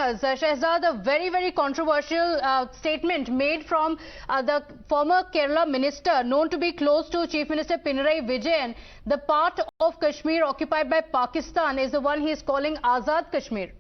us. Shehzad, a very, very controversial statement made from the former Kerala minister, known to be close to Chief Minister Pinarayi Vijayan. The part of Kashmir occupied by Pakistan is the one he is calling Azaad Kashmir.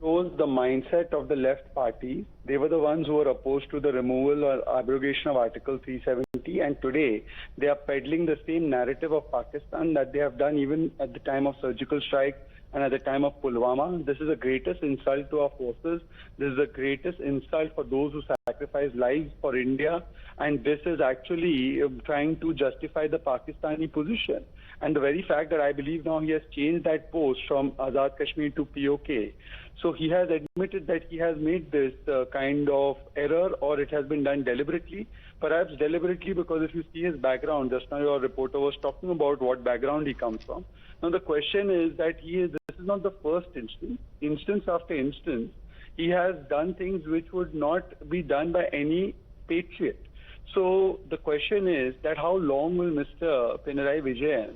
Shows the mindset of the left party. They were the ones who were opposed to the removal or abrogation of Article 370, and today they are peddling the same narrative of Pakistan that they have done even at the time of surgical strike and at the time of Pulwana. This is the greatest insult to our forces. This is the greatest insult for those who sacrifice lives for India, and this is actually trying to justify the Pakistani position. And the very fact that I believe now he has changed that post from Azaad Kashmir to POK. So he has admitted that he has made this kind of error, or it has been done deliberately. Perhaps deliberately, because if you see his background, just now your reporter was talking about what background he comes from. Now the question is that this is not the first instance after instance, he has done things which would not be done by any patriot. So the question is that how long will Mr. Pinarayi Vijayan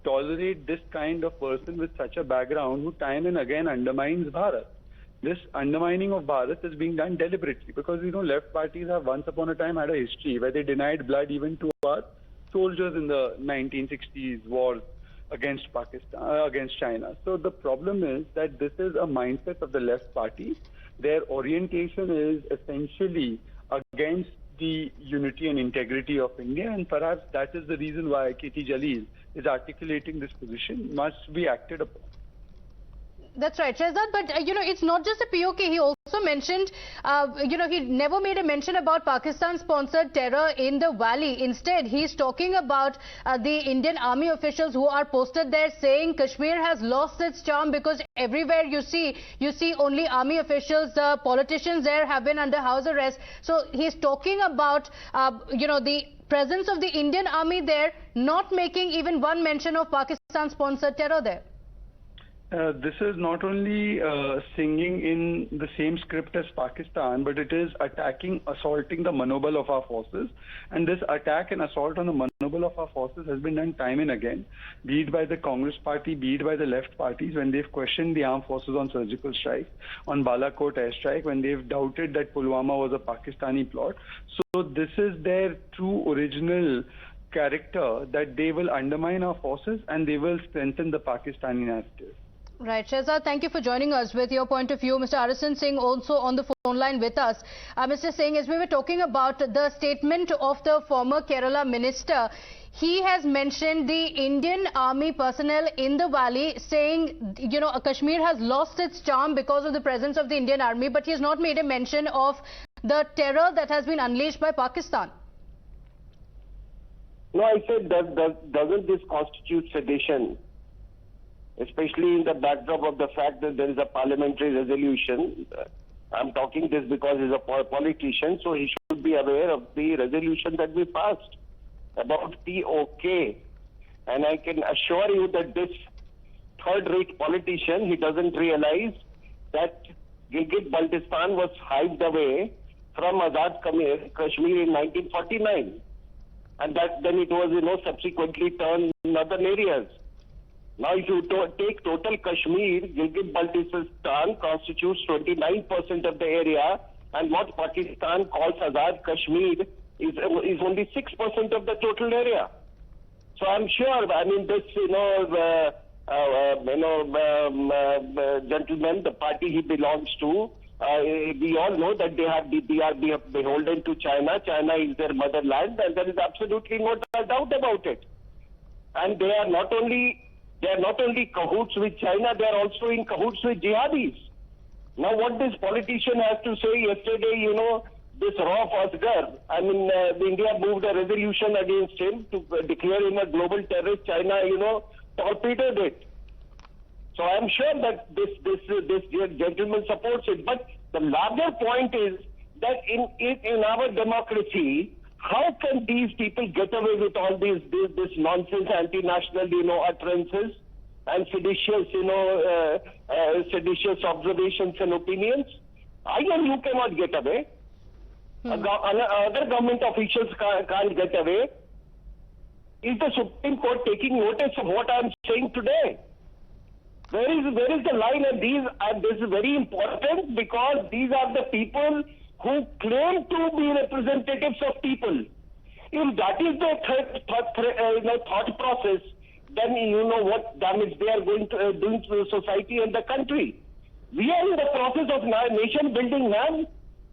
tolerate this kind of person with such a background who time and again undermines Bharat? This undermining of Bharat is being done deliberately because, left parties have once upon a time had a history where they denied blood even to our soldiers in the 1960s wars against Pakistan, against China. So the problem is that this is a mindset of the left party. Their orientation is essentially against the unity and integrity of India, and perhaps that is the reason why K.T. Jalil is articulating this position must be acted upon. That's right, Shehzad, but it's not just the POK. He also mentioned, he never made a mention about Pakistan-sponsored terror in the valley. Instead, he's talking about the Indian army officials who are posted there, saying Kashmir has lost its charm because everywhere you see only army officials. Politicians there have been under house arrest. So he's talking about, the presence of the Indian army there, not making even one mention of Pakistan-sponsored terror there. This is not only singing in the same script as Pakistan, but it is assaulting the manobal of our forces. And this attack and assault on the manobal of our forces has been done time and again, be it by the Congress party, be it by the left parties, when they've questioned the armed forces on surgical strike, on Balakot airstrike, when they've doubted that Pulwana was a Pakistani plot. So this is their true original character, that they will undermine our forces and they will strengthen the Pakistani narrative. Right, Shehzad, thank you for joining us with your point of view. Mr. Arasan Singh also on the phone line with us. Mr. Singh, as we were talking about the statement of the former Kerala minister, he has mentioned the Indian army personnel in the valley, saying, Kashmir has lost its charm because of the presence of the Indian army, but he has not made a mention of the terror that has been unleashed by Pakistan. No, I said, doesn't this constitute sedition? Especially in the backdrop of the fact that there is a parliamentary resolution. I'm talking this because he's a politician, so he should be aware of the resolution that we passed about POK. And I can assure you that this third-rate politician, he doesn't realize that Gilgit-Baltistan was hived away from Azaad Kashmir in 1949. And that then it was, subsequently turned in other areas. Now, if you take total Kashmir, Gilgit-Baltistan constitutes 29% of the area, and what Pakistan calls Azaad Kashmir is only 6% of the total area. So I'm sure, this, gentleman, the party he belongs to, we all know that they are beholden to China. China is their motherland, and there is absolutely no doubt about it. And they are not only cahoots with China, they are also in cahoots with jihadis. Now, what this politician has to say yesterday, this Rauf Asghar, India moved a resolution against him to declare him a global terrorist. China, torpedoed it. So I'm sure that this gentleman supports it. But the larger point is that in our democracy, how can these people get away with all this nonsense, anti-national, utterances and seditious, seditious observations and opinions? I and you cannot get away. Other government officials can't get away. Is the Supreme Court taking notice of what I'm saying today? Where is the line? And this is very important because these are the people who claim to be representatives of people. If that is the thought process, then you know what damage they are going to doing to the society and the country. We are in the process of nation building, man.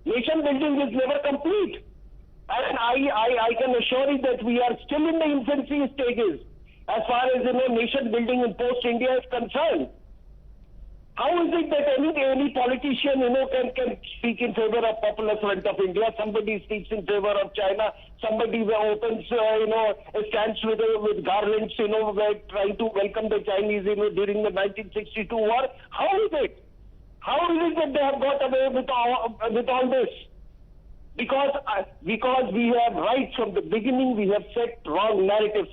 Nation building is never complete. And I can assure you that we are still in the infancy stages as far as nation building in post-India is concerned. How is it that any politician can speak in favor of Popular Front of India? Somebody speaks in favor of China. Somebody opens stands with garlands trying to welcome the Chinese during the 1962 war. How is it? How is it that they have got away with all this? Because we have right from the beginning we have set wrong narratives.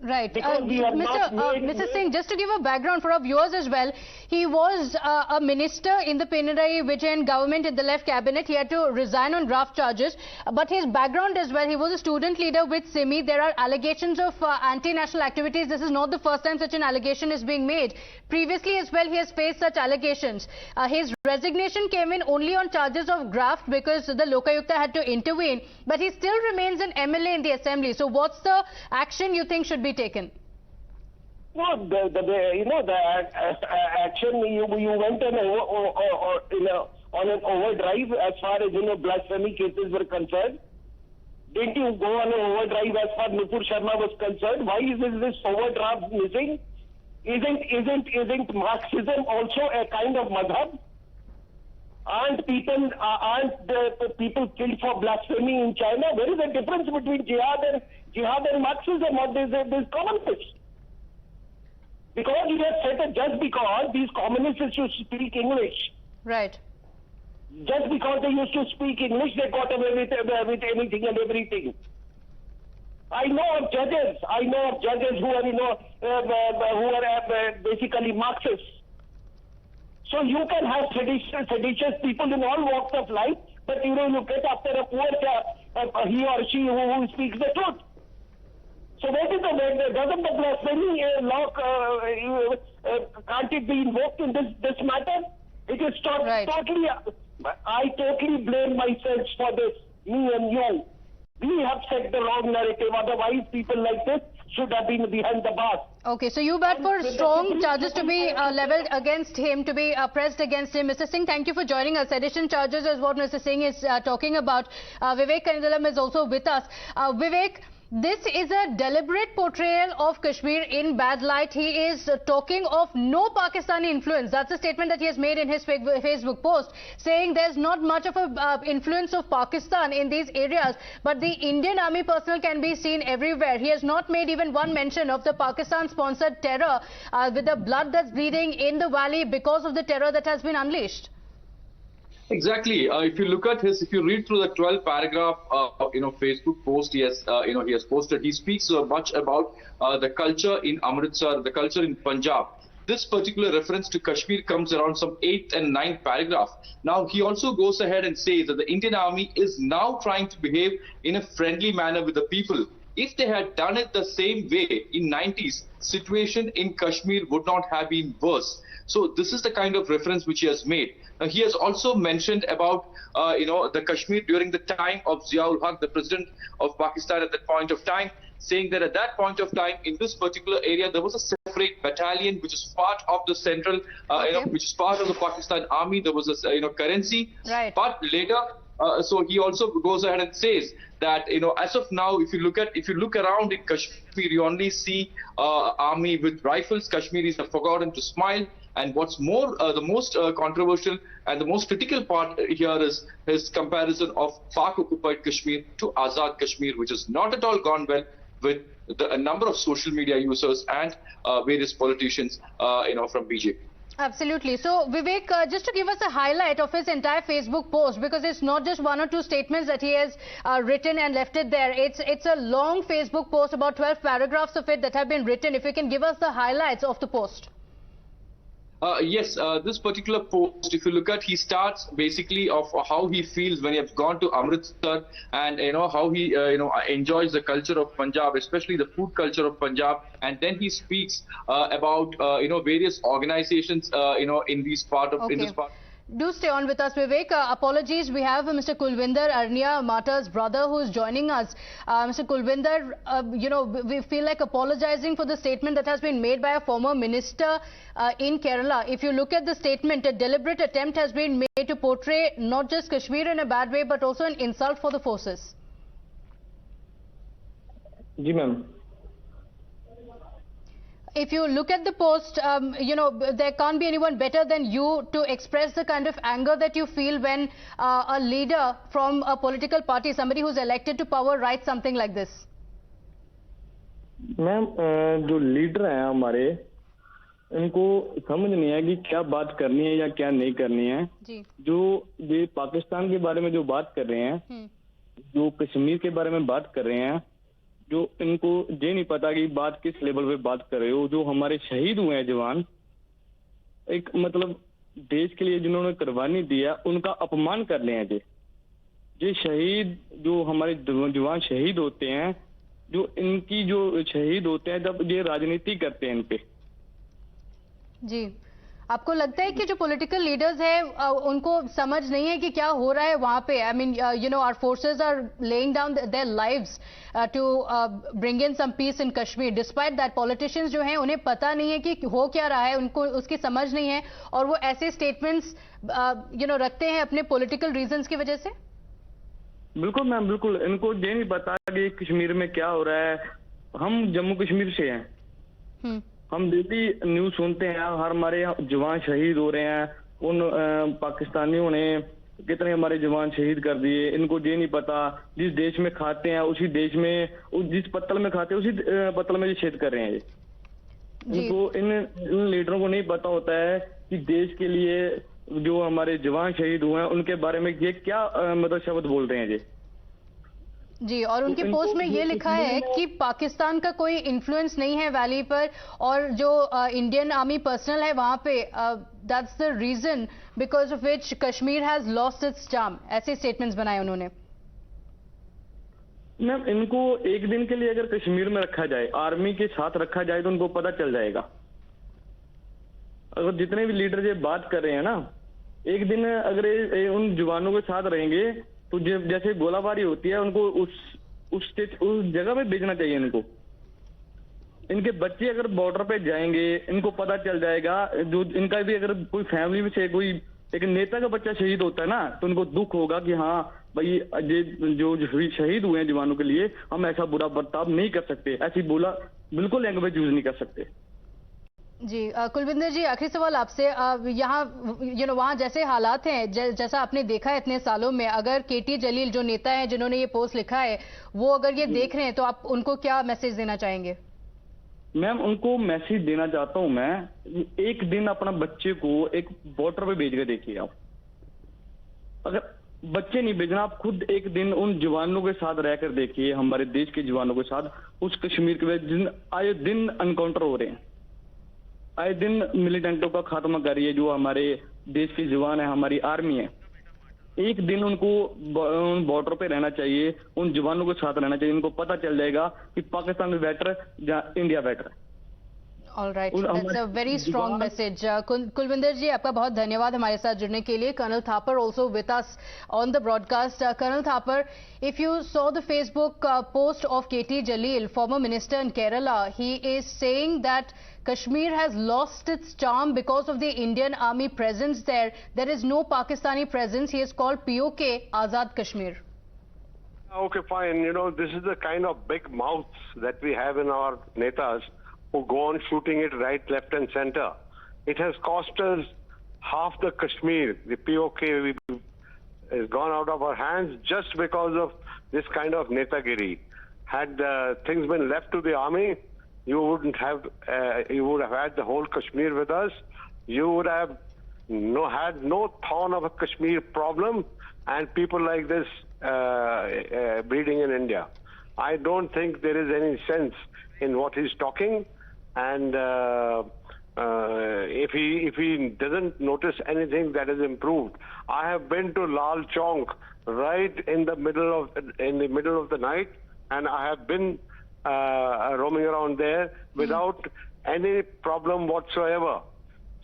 Right. Mr. Singh, just to give a background for our viewers as well, he was a minister in the Pinarayi Vijayan government in the left cabinet. He had to resign on draft charges. But his background as well, he was a student leader with SIMI. There are allegations of anti-national activities. This is not the first time such an allegation is being made. Previously as well, he has faced such allegations. His resignation came in only on charges of graft because the Lokayukta had to intervene. But he still remains an MLA in the assembly. So what's the action you think should be taken? No, the action you went on an overdrive as far as blasphemy cases were concerned. Didn't you go on an overdrive as far as Nupur Sharma was concerned? Why is this overdraft missing? Isn't Marxism also a kind of madhab? Aren't people killed for blasphemy in China? There is a difference between jihad and Marxism or this communists. Because you have said just because these communists used to speak English. Right. Just because they used to speak English, they got away with anything and everything. I know of judges who are basically Marxists. So you can have seditious people in all walks of life, but you get after a poor chap, he or she who speaks the truth. So what is doesn't the blasphemy law can't it be invoked in this matter? It is totally. I totally blame myself for this. Me and you. We have set the wrong narrative. Otherwise, people like this should have been behind the bars. Okay, so you bat for strong charges to be levelled against him, to be pressed against him. Mr. Singh, thank you for joining us. Sedition charges is what Mr. Singh is talking about. Vivek Kanidalam is also with us. Vivek, this is a deliberate portrayal of Kashmir in bad light. He is talking of no Pakistani influence. That's a statement that he has made in his Facebook post, saying there's not much of a influence of Pakistan in these areas, but the Indian army personnel can be seen everywhere. He has not made even one mention of the Pakistan-sponsored terror with the blood that's bleeding in the valley because of the terror that has been unleashed. Exactly. If you look at if you read through the 12 paragraph, Facebook post he has posted, he speaks so much about the culture in Amritsar, the culture in Punjab. This particular reference to Kashmir comes around some 8th and 9th paragraph. Now, he also goes ahead and says that the Indian army is now trying to behave in a friendly manner with the people. If they had done it the same way in 90s, situation in Kashmir would not have been worse. So this is the kind of reference which he has made. He has also mentioned about, the Kashmir during the time of Ziaul Haq, the president of Pakistan at that point of time, saying that at that point of time, in this particular area, there was a separate battalion which is part of the central, which is part of the Pakistan army. There was a, currency. Right. But later, so he also goes ahead and says that, as of now, if you look around in Kashmir, you only see army with rifles. Kashmiris have forgotten to smile. And what's more, the most controversial and the most critical part here is his comparison of Pak-occupied Kashmir to Azaad Kashmir, which has not at all gone well with a number of social media users and various politicians, from BJP. Absolutely. So, Vivek, just to give us a highlight of his entire Facebook post, because it's not just one or two statements that he has written and left it there. It's a long Facebook post, about 12 paragraphs of it that have been written. If you can give us the highlights of the post. Yes, this particular post, if you look at, he starts basically of how he feels when he has gone to Amritsar, and how he enjoys the culture of Punjab, especially the food culture of Punjab, and then he speaks about various organizations in this part of in this part. Do stay on with us, Vivek. Apologies, we have Mr. Kulvinder Arnia Mata's brother who is joining us. Mr. Kulvinder, we feel like apologizing for the statement that has been made by a former minister in Kerala. If you look at the statement, a deliberate attempt has been made to portray not just Kashmir in a bad way, but also an insult for the forces. Ji, ma'am. If you look at the post, there can't be anyone better than you to express the kind of anger that you feel when a leader from a political party, somebody who's elected to power, writes something like this. Ma'am, जो leader हैं हमारे, इनको समझ नहीं है कि क्या बात करनी है या क्या नहीं करनी है। जी। जो ये पाकिस्तान के बारे में जो बात कर रहे हैं, जो कश्मीर के बारे में बात कर रहे हैं, जो इनको ये नहीं पता कि बात किस लेवल पे बात कर रहे हो। जो हमारे शहीद हुए हैं जवान, एक मतलब देश के लिए जिन्होंने कुर्बानी दिया, उनका अपमान कर रहे हैं। ये शहीद जो हमारे जवान शहीद होते हैं, जो इनकी जो शहीद होते हैं, जब ये राजनीति करते हैं इन पे। जी, आपको लगता है कि जो पॉलिटिकल लीडर्स हैं उनको समझ नहीं है कि क्या हो रहा है वहां पे? I mean our forces are laying down their lives to bring in some peace in Kashmir. Despite that politicians जो हैं उन्हें पता नहीं है कि हो क्या रहा है, उनको उसकी समझ नहीं है, और वो ऐसे स्टेटमेंट्स रखते हैं अपने पॉलिटिकल रीजंस की वजह से। बिल्कुल मैम, बिल्कुल। इनको ये नहीं पता कि कश्मीर में क्या हो रहा है। हम जम्मू कश्मीर से हैं, हम डेली न्यूज सुनते हैं, हमारे जवान शहीद हो रहे हैं, उन पाकिस्तानियों ने कितने हमारे जवान शहीद कर दिए। इनको ये नहीं पता जिस देश में खाते हैं उसी देश में, जिस पत्तल में खाते हैं उसी पत्तल में छेद कर रहे हैं। इनको इन लीडरों को नहीं पता होता है कि देश के लिए जो हमारे जवान शहीद हुए हैं उनके बारे में ये क्या मतलब शब्द बोल रहे हैं ये। जी, और उनके पोस्ट में ये लिखा है कि पाकिस्तान का कोई इन्फ्लुएंस नहीं है वैली पर, और जो इंडियन आर्मी पर्सनल है वहां पे, that's the reason because of which Kashmir has lost its charm. ऐसे स्टेटमेंट्स बनाए उन्होंने। मैम, इनको एक दिन के लिए अगर कश्मीर में रखा जाए, आर्मी के साथ रखा जाए, तो उनको पता चल जाएगा। अगर जितने भी लीडर ये बात कर रहे हैं ना, एक दिन अगर उन जवानों के साथ रहेंगे तो जैसे गोलाबारी होती है, उनको उस जगह में भेजना चाहिए। इनको, इनके बच्चे अगर बॉर्डर पे जाएंगे, इनको पता चल जाएगा। जो इनका भी अगर कोई फैमिली में से कोई एक नेता का बच्चा शहीद होता है ना, तो उनको दुख होगा कि हाँ भाई, ये जो शहीद हुए हैं जवानों के लिए, हम ऐसा बुरा बर्ताव नहीं कर सकते, ऐसी बोला बिल्कुल लैंग्वेज यूज नहीं कर सकते। जी, कुलविंदर जी, आखिरी सवाल आपसे। यहाँ वहाँ जैसे हालात हैं, जैसा आपने देखा है इतने सालों में, अगर केटी जलील जो नेता है जिन्होंने ये पोस्ट लिखा है, वो अगर ये देख रहे हैं तो आप उनको क्या मैसेज देना चाहेंगे? मैम, उनको मैसेज देना चाहता हूँ मैं, एक दिन अपना बच्चे को एक बॉर्डर पे भेज के देखिए आप। अगर बच्चे नहीं भेजना, आप खुद एक दिन उन जवानों के साथ रहकर देखिए, हमारे देश के जवानों के साथ, उस कश्मीर के आए दिन एनकाउंटर हो रहे हैं, आए दिन मिलिटेंटों का खात्मा कर रही है जो हमारे देश के जवान है, हमारी आर्मी है। एक दिन उनको बॉर्डर पे रहना चाहिए, उन जवानों के साथ रहना चाहिए। उनको पता चल जाएगा कि पाकिस्तान में बेटर या इंडिया बेटर है। All right, that's a very strong message. Kulvinder ji, आपका बहुत धन्यवाद हमारे साथ जुड़ने के लिए. Colonel Thapar also with us on the broadcast. Colonel Thapar, if you saw the Facebook post of KT Jalil, former minister in Kerala, he is saying that Kashmir has lost its charm because of the Indian army presence there. There is no Pakistani presence. He is called POK, Azaad Kashmir. Okay, fine. This is the kind of big mouths that we have in our netas, who go on shooting it right, left and center. It has cost us half the Kashmir. The POK has gone out of our hands just because of this kind of netagiri. Had things been left to the army, you would have had the whole Kashmir with us. You would have had no thorn of a Kashmir problem and people like this breeding in India. I don't think there is any sense in what he's talking. And if he doesn't notice anything that is improved. I have been to Lal Chowk right in the middle of the night, and I have been roaming around there without any problem whatsoever.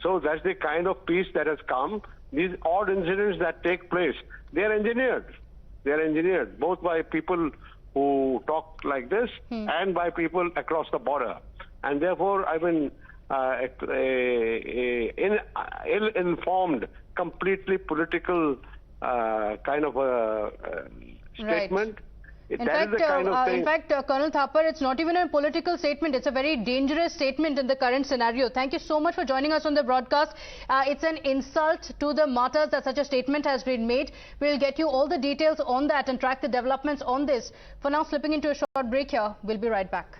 So that's the kind of peace that has come. These odd incidents that take place, they are engineered. They are engineered both by people who talk like this and by people across the border. And therefore, I've been ill-informed, completely political kind of a statement. Right. In fact, Colonel Thapar, it's not even a political statement. It's a very dangerous statement in the current scenario. Thank you so much for joining us on the broadcast. It's an insult to the martyrs that such a statement has been made. We'll get you all the details on that and track the developments on this. For now, slipping into a short break here. We'll be right back.